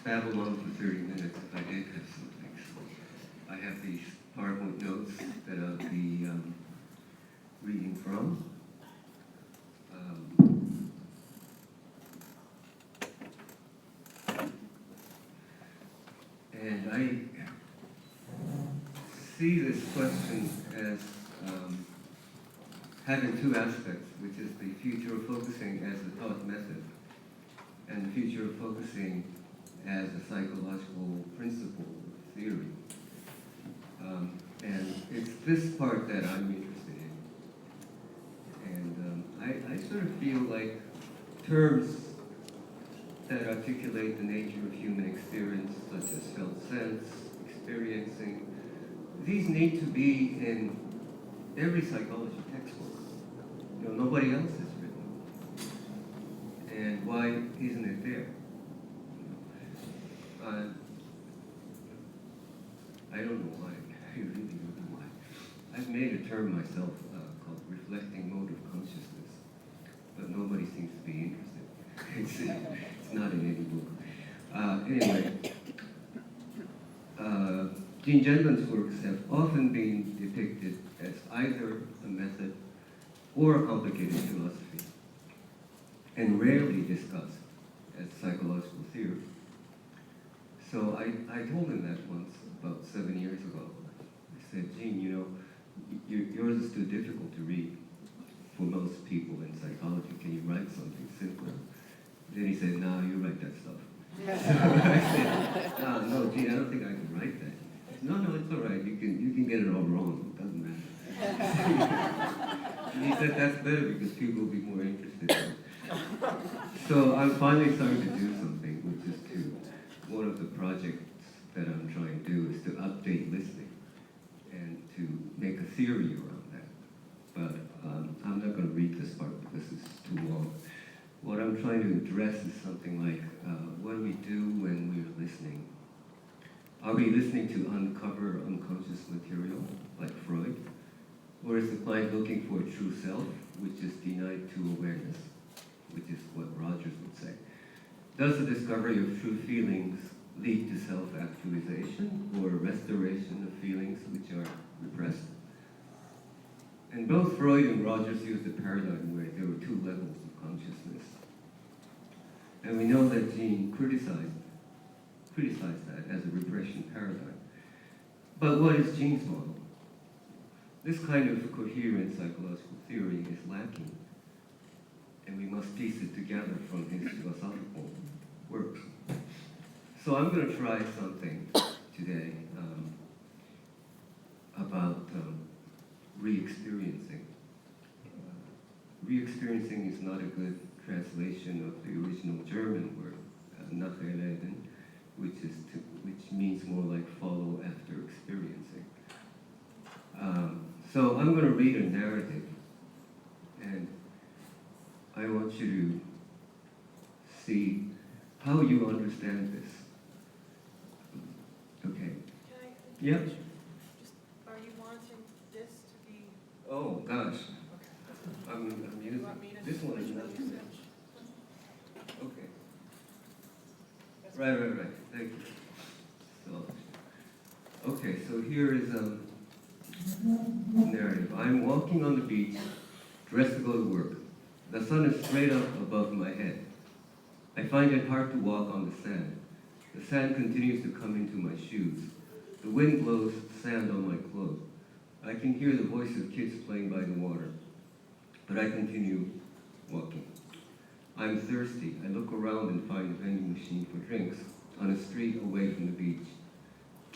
babble on for 30 minutes if I did have something. So I have these PowerPoint notes that I'll be reading from. And I see this question as having two aspects, which is the future of focusing as a thought method and the future of focusing as a psychological principle or theory. And it's this part that I'm interested in. And I sort of feel like terms that articulate the nature of human experience, such as felt sense, experiencing, these need to be in every psychology textbook. You know, nobody else has written. And why isn't it there? I don't know why. I really don't know why. I've made a term myself called reflecting mode of consciousness, but nobody seems to be interested. It's not in any book. Anyway, Gene Gendlin's works have often been depicted as either a method or a complicated philosophy, and rarely discussed as psychological theory. So I told him that once, about 7 years ago. I said, Gene, you know, yours is too difficult to read for most people in psychology. Can you write something simpler? Then he said, no, you write that stuff. So I said, no, Gene, I don't think I can write that. He said, no, it's all right. You can get it all wrong. It doesn't matter. And he said, that's better because people will be more interested in it. So I'm finally starting to do something, which is one of the projects that I'm trying to do is to update listening and to make a theory around that. But I'm not going to read this part because it's too long. What I'm trying to address is something like, what do we do when we're listening? Are we listening to uncover unconscious material, like Freud? Or is the client looking for a true self, which is denied to awareness, which is what Rogers would say? Does the discovery of true feelings lead to self-actualization or restoration of feelings which are repressed? And both Freud and Rogers used a paradigm where there were two levels of consciousness. And we know that Gene criticized that as a repression paradigm. But what is Gene's model? This kind of coherent psychological theory is lacking, and we must piece it together from his philosophical works. So I'm going to try something today about re-experiencing. Re-experiencing is not a good translation of the original German word, nachleben, which means more like follow after experiencing. So I'm going to read a narrative, and I want you to see how you understand this. Okay. Can I? Yeah. Are you wanting this to be? Oh gosh, Okay. I'm You using want me to this one is switch not. with you? Okay. That's Right. Thank you. So, okay. So here is narrative. I'm walking on the beach, dressed to go to work. The sun is straight up above my head. I find it hard to walk on the sand. The sand continues to come into my shoes. The wind blows sand on my clothes. I can hear the voice of kids playing by the water, but I continue walking. I'm thirsty. I look around and find a vending machine for drinks on a street away from the beach.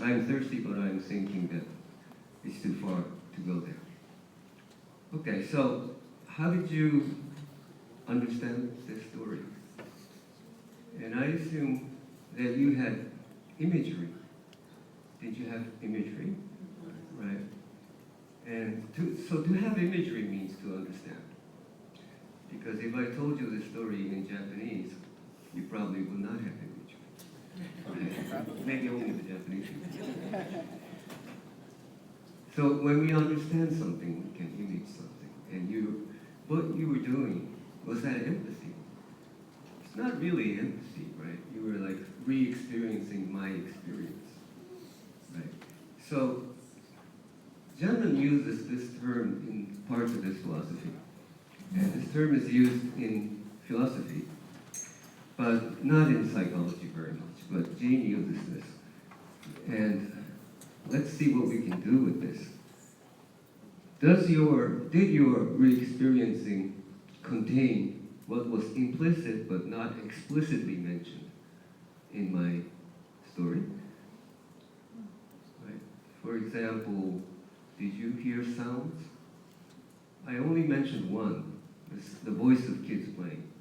I'm thirsty, but I'm thinking that it's too far to go there. Okay, so how did you understand this story? And I assume that you had imagery. Did you have imagery? Right. And to have imagery means to understand. Because if I told you this story in Japanese, you probably would not have imagery. Right? Maybe only the Japanese people. So when we understand something, we can image something. And what you were doing was that empathy. It's not really empathy, right? You were like re-experiencing my experience, right? So, Zenman uses this term in parts of his philosophy, and this term is used in philosophy, but not in psychology very much, but Gene uses this. And let's see what we can do with this. Did your re-experiencing contain what was implicit but not explicitly mentioned in my story? Right. For example, did you hear sounds? I only mentioned one, the voice of kids playing.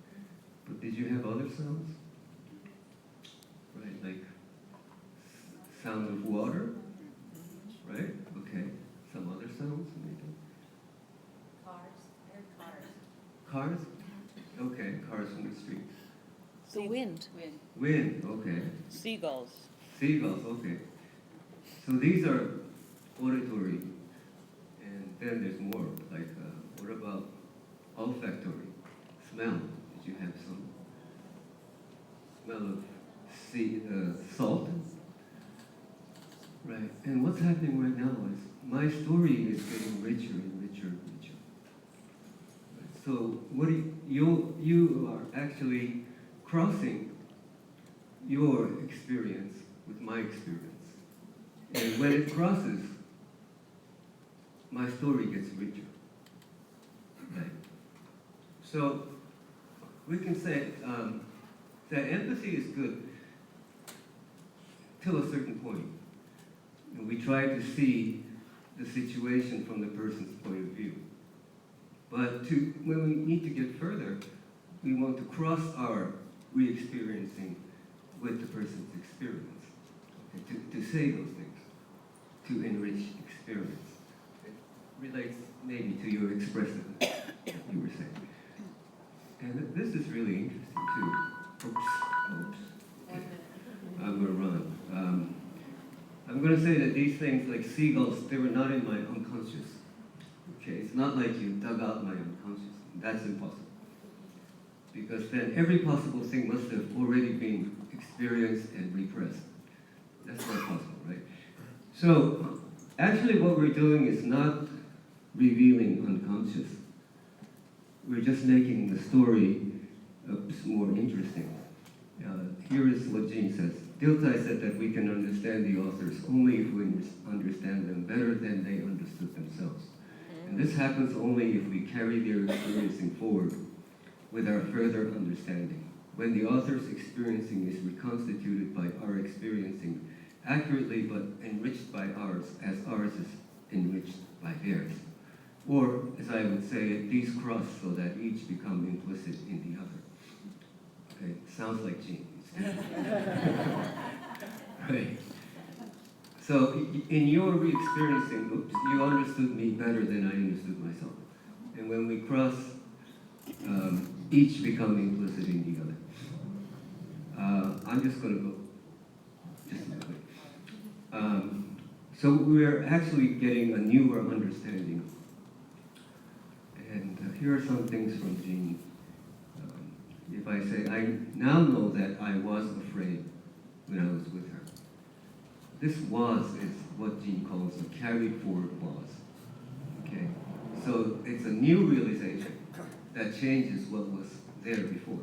But did you have other sounds? Right, like sound of water? Right, okay. Some other sounds maybe? Cars. I heard cars. Cars? Okay, cars from the street. The wind. Wind, okay. Seagulls. Seagulls, okay. So these are auditory. And then there's more, like what about olfactory? Smell. Did you have some smell of salt? Right. And what's happening right now is my story is getting richer and richer and richer. Right. So what you are actually crossing your experience with my experience. And when it crosses, my story gets richer. Right. So we can say that empathy is good till a certain point. And we try to see the situation from the person's point of view. But when we need to get further, we want to cross our re-experiencing with the person's experience. Okay? To say those things, to enrich experience. It relates maybe to your expressiveness that you were saying. And this is really interesting too. Oops. Okay. I'm going to run. I'm going to say that these things, like seagulls, they were not in my unconscious. Okay, it's not like you dug out my unconscious. That's impossible. Because then every possible thing must have already been experienced and repressed. That's not possible, right? So, actually what we're doing is not revealing unconscious. We're just making the story more interesting. Here is what Gene says. Dilthey said that we can understand the authors only if we understand them better than they understood themselves. And this happens only if we carry their experiencing forward with our further understanding. When the author's experiencing is reconstituted by our experiencing accurately but enriched by ours, as ours is enriched by theirs. Or, as I would say, these cross so that each become implicit in the other. Okay, sounds like Gene. Right. So, in your re-experiencing, you understood me better than I understood myself. And when we cross, each become implicit in the other. I'm just going to go just a little bit. So we're actually getting a newer understanding. And here are some things from Jean. If I say, I now know that I was afraid when I was with her. This was is what Jean calls a carried forward was. Okay? So it's a new realization that changes what was there before.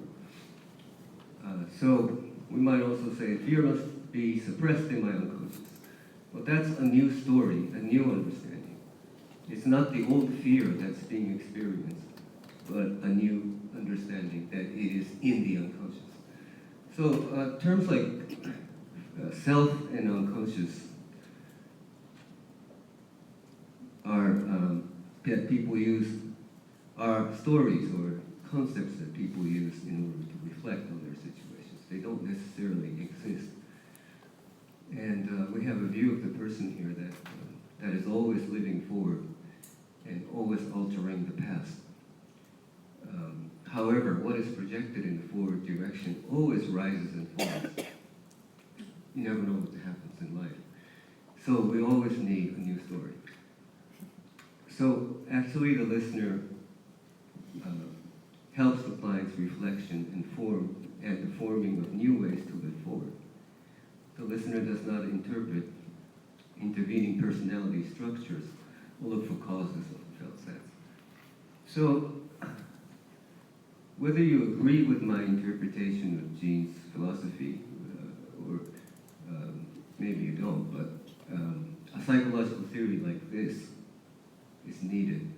So we might also say fear must be suppressed in my unconscious. Well, that's a new story, a new understanding. It's not the old fear that's being experienced, but a new understanding that it is in the unconscious. So terms like self and unconscious are that people use, are stories or concepts that people use in order to reflect on their situations. They don't necessarily exist. And we have a view of the person here that is always living forward and always altering the past. However, what is projected in the forward direction always rises and falls. You never know what happens in life. So we always need a new story. So actually the listener helps the client's reflection and the forming of new ways to live forward. the listener does not interpret intervening personality structures or look for causes of felt sense. So, whether you agree with my interpretation of Jean's philosophy, or maybe you don't, but a psychological theory like this is needed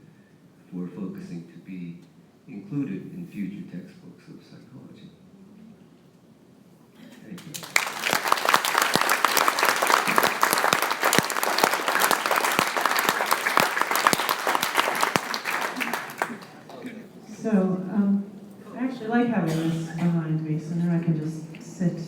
for focusing to be included in future textbooks of psychology. Thank you. So, I actually like having this behind me, so now I can just sit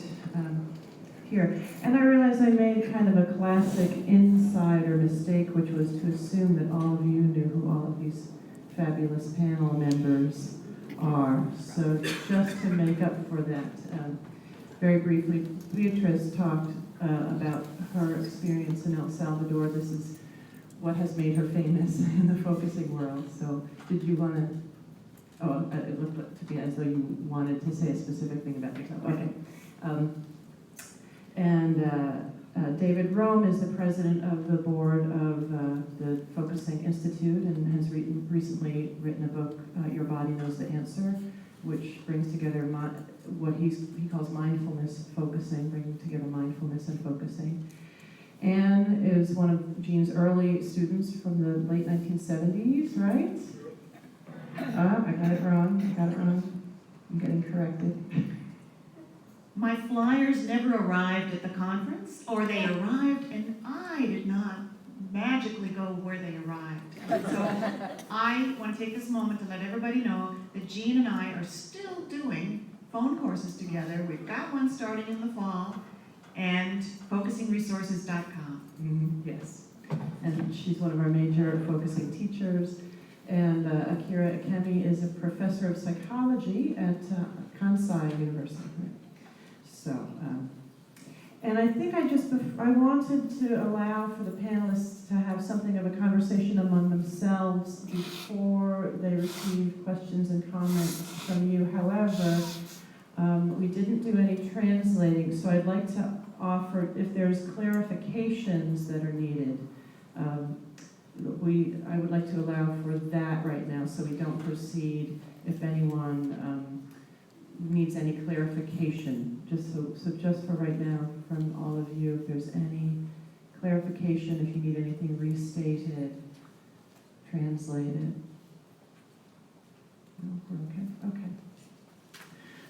here. And I realized I made kind of a classic insider mistake, which was to assume that all of you knew who all of these fabulous panel members are. So just to make up for that, very briefly, Beatrice talked about her experience in El Salvador. This is what has made her famous in the focusing world. So did you want to, it looked to be as though you wanted to say a specific thing about yourself. Okay. David Rome is the president of the board of the Focusing Institute and has recently written a book, Your Body Knows the Answer, which brings together what he calls mindfulness focusing, bringing together mindfulness and focusing. Anne is one of Jean's early students from the late 1970s, right? I got it wrong. I'm getting corrected. My flyers never arrived at the conference, or they arrived and I did not magically go where they arrived. So I want to take this moment to let everybody know that Jean and I are still doing phone courses together. We've got one starting in the fall, and focusingresources.com. Yes. And she's one of our major focusing teachers. And Akira Ikema is a professor of psychology at Kansai University. So, and I think I wanted to allow for the panelists to have something of a conversation among themselves before they receive questions and comments from you. However, we didn't do any translating, so I'd like to offer, if there's clarifications that are needed, I would like to allow for that right now, so we don't proceed if anyone needs any clarification. So just for right now, from all of you, if there's any clarification, if you need anything restated, translated. No, we're okay. Okay.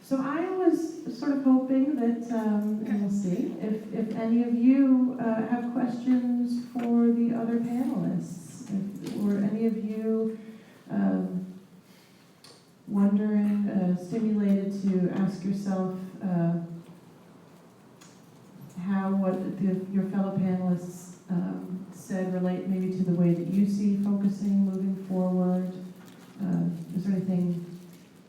So I was sort of hoping that, and we'll see, if any of you have questions for the other panelists, or any of you wondering, stimulated to ask yourself how what your fellow panelists said relate maybe to the way that you see focusing moving forward. Is there anything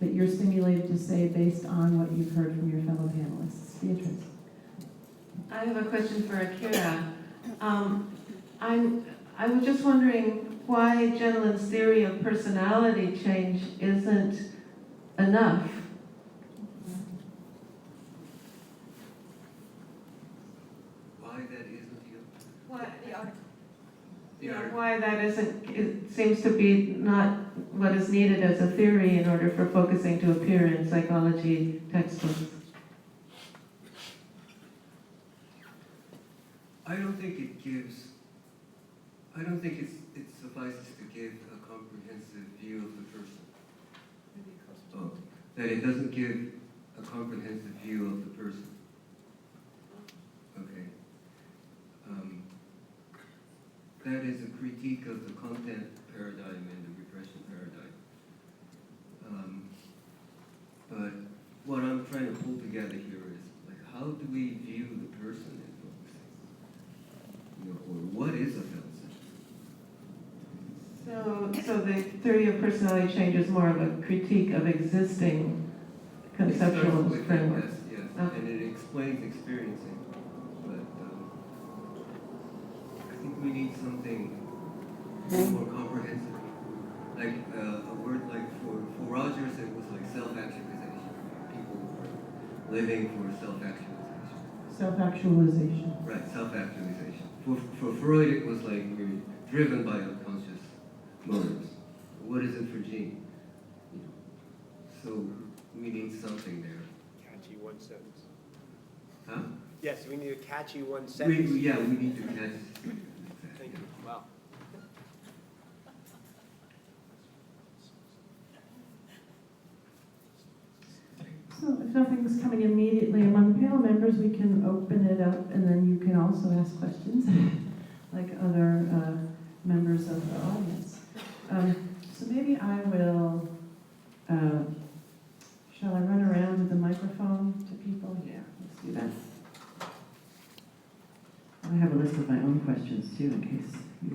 that you're stimulated to say based on what you've heard from your fellow panelists? Beatrice. I have a question for Akira. I was just wondering why Jenilyn's theory of personality change isn't enough. Why that isn't you? Why that isn't, it seems to be not what is needed as a theory in order for focusing to appear in psychology textbooks. I don't think it suffices to give a comprehensive view of the person. Oh, that it doesn't give a comprehensive view of the person. Okay. That is a critique of the content paradigm and the repression paradigm. But what I'm trying to pull together here is, like, how do we view the person in focusing? Or what is a felt sense? So the theory of personality change is more of a critique of existing conceptual frameworks. Yes, Okay. and it explains experiencing. But I think we need something more comprehensive. Like a word like for Rogers, it was like self-actualization. People were living for self-actualization. Self-actualization. Right, self-actualization. For Freud, it was like we're driven by unconscious motives. What is it for Jean? You know, so we need something there. Catchy one sentence. Huh? Yes, we need a catchy one sentence. Yeah, we need to catch. Thank you. Wow. So if nothing's coming immediately among panel members, we can open it up, and then you can also ask questions, like other members of the audience. So maybe I will, shall I run around with the microphone to people? Yeah, let's do that. I have a list of my own questions too, in case you want.